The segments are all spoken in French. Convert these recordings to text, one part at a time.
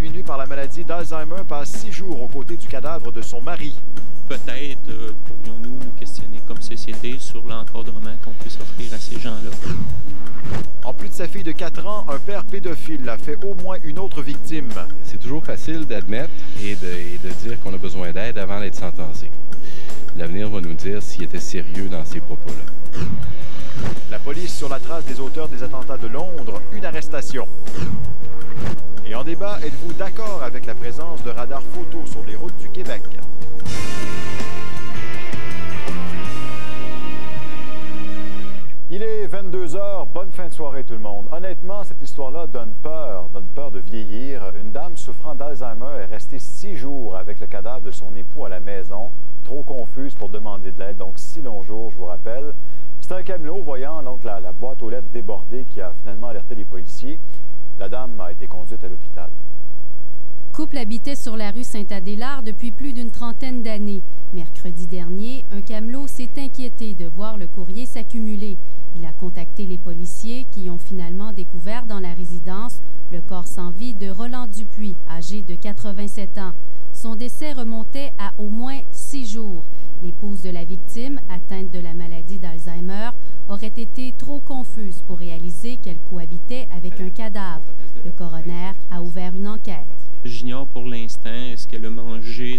diminuée par la maladie d'Alzheimer, passe 6 jours aux côtés du cadavre de son mari. Peut-être pourrions-nous nous questionner comme société sur l'encadrement qu'on puisse offrir à ces gens-là. En plus de sa fille de 4 ans, un père pédophile a fait au moins une autre victime. C'est toujours facile d'admettre et de dire qu'on a besoin d'aide avant d'être sentencé. L'avenir va nous dire s'il était sérieux dans ces propos-là. La police sur la trace des auteurs des attentats de Londres, une arrestation. Et en débat, êtes-vous d'accord avec la présence de radars photo sur les routes du Québec? Il est 22h, bonne fin de soirée tout le monde. Honnêtement, cette histoire-là donne peur de vieillir. Une dame souffrant d'Alzheimer est restée 6 jours avec le cadavre de son époux à la maison, trop confuse pour demander de l'aide, donc 6 longs jours, je vous rappelle. C'est un camelot voyant donc la boîte aux lettres débordée qui a finalement alerté les policiers. La dame a été conduite à l'hôpital. Couple habitait sur la rue Saint-Adélard depuis plus d'une trentaine d'années. Mercredi dernier, un camelot s'est inquiété de voir le courrier s'accumuler. Il a contacté les policiers qui ont finalement découvert dans la résidence le corps sans vie de Roland Dupuis, âgé de 87 ans. Son décès remontait à au moins 6 jours. L'épouse de la victime, atteinte de la maladie d'Alzheimer, aurait été trop confuse pour réaliser qu'elle cohabitait avec un cadavre. Le coroner a ouvert une enquête. J'ignore pour l'instant, est-ce qu'elle a mangé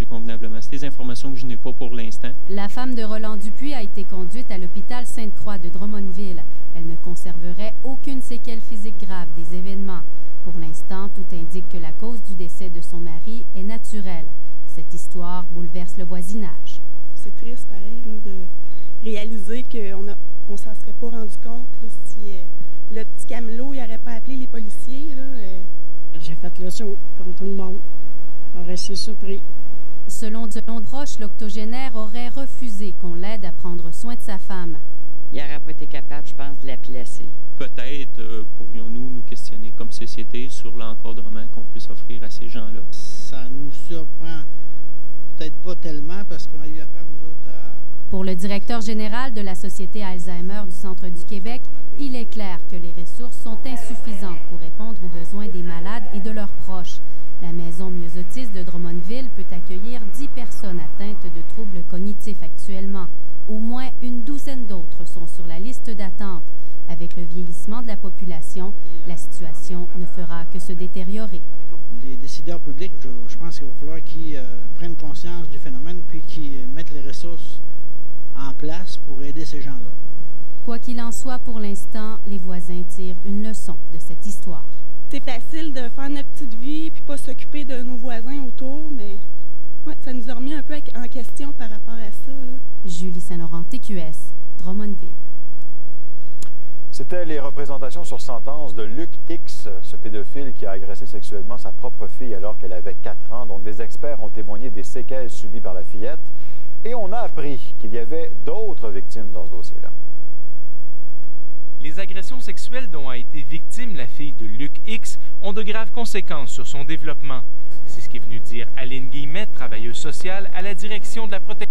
convenablement. C'est des informations que je n'ai pas pour l'instant. La femme de Roland Dupuis a été conduite à l'hôpital Sainte-Croix de Drummondville. Elle ne conserverait aucune séquelle physique grave des événements. Pour l'instant, tout indique que la cause du décès de son mari est naturelle. Cette histoire bouleverse le voisinage. C'est triste, pareil, là, de réaliser qu'on s'en serait pas rendu compte là, si le petit camelot n'aurait pas appelé les policiers. Là, J'ai fait le saut, comme tout le monde. On restait surpris. Selon de proches, l'octogénaire aurait refusé qu'on l'aide à prendre soin de sa femme. Il n'aurait pas été capable, je pense, de la placer. Peut-être pourrions-nous nous questionner comme société sur l'encadrement qu'on puisse offrir à ces gens-là. Ça nous surprend peut-être pas tellement parce qu'on a eu affaire, nous autres, à... Pour le directeur général de la Société Alzheimer du Centre du Québec, il est clair que les ressources sont insuffisantes pour répondre aux besoins des malades et de leurs proches. La maison myosotiste de Drummondville peut accueillir 10 personnes atteintes de troubles cognitifs actuellement. Au moins une douzaine d'autres sont sur la liste d'attente. Avec le vieillissement de la population, la situation ne fera que se détériorer. Les décideurs publics, je pense qu'il va falloir qu'ils prennent conscience du phénomène puis qu'ils mettent les ressources en place pour aider ces gens-là. Quoi qu'il en soit, pour l'instant, les voisins tirent une leçon de cette histoire. C'est facile de faire notre petite vie puis pas s'occuper de nos voisins autour, mais ouais, ça nous a remis un peu en question par rapport à ça. Là. Julie Saint-Laurent, TQS, Drummondville. C'était les représentations sur sentence de Luc X, ce pédophile qui a agressé sexuellement sa propre fille alors qu'elle avait 4 ans. Donc, des experts ont témoigné des séquelles subies par la fillette. Et on a appris qu'il y avait d'autres victimes dans ce dossier-là. Les agressions sexuelles dont a été victime la fille de Luc X ont de graves conséquences sur son développement. C'est ce qu'est venu dire Aline Guillemette, travailleuse sociale à la direction de la protection.